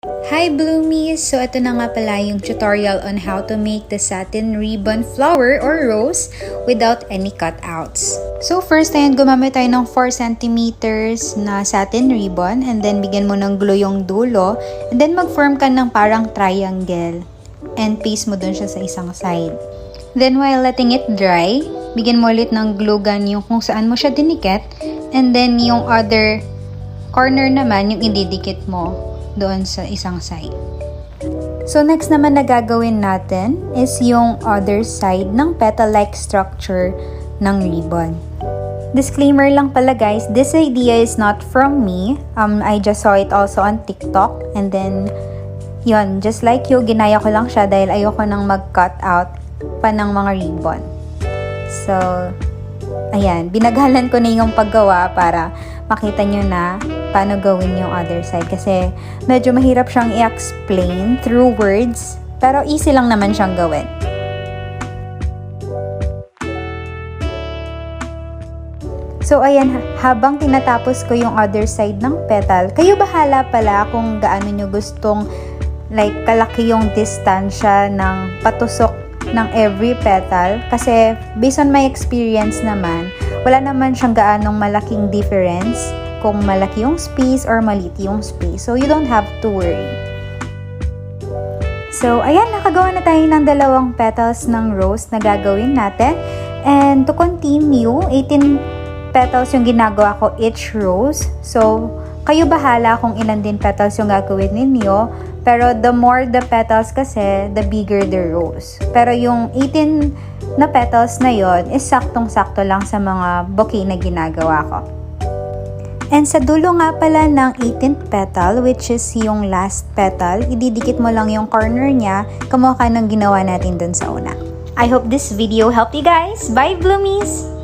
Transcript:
Hi Bloomies! So ito na nga pala yung tutorial on how to make the satin ribbon flower or rose without any cutouts. So first, ayan, gumamit tayo ng 4 cm na satin ribbon and then bigyan mo ng glue yung dulo and then mag-form ka ng parang triangle and paste mo dun siya sa isang side. Then while letting it dry, bigyan mo ulit ng glue gun yung kung saan mo siya dinikit and then yung other corner naman yung ididikit mo doon sa isang side. So next naman na gagawin natin is yung other side ng petal-like structure ng ribbon. Disclaimer lang pala guys, this idea is not from me. I just saw it also on TikTok and then yun, just like you, ginaya ko lang siya dahil ayoko nang mag-cut out pa ng mga ribbon. So ayan, binagalan ko na yung paggawa para makita nyo na paano gawin yung other side. Kasi medyo mahirap siyang i-explain through words, pero easy lang naman siyang gawin. So ayan, habang tinatapos ko yung other side ng petal, kayo bahala pala kung gaano nyo gustong like kalaki yung distansya ng patusok ng every petal. Kasi based on my experience naman, wala naman siyang gaanong malaking difference kung malaki yung space or maliit yung space. So, you don't have to worry. So, ayan, nakagawa na tayo ng 2 petals ng rose na gagawin natin. And to continue, 18 petals yung ginagawa ko each rose. So, kayo bahala kung ilan din petals yung gagawin ninyo. Pero the more the petals kasi, the bigger the rose. Pero yung 18 na petals na yon is saktong-sakto lang sa mga bouquet na ginagawa ko. And sa dulo nga pala ng 18th petal, which is yung last petal, ididikit mo lang yung corner niya, kamukha ng ginawa natin dun sa una. I hope this video helped you guys. Bye, Bloomies!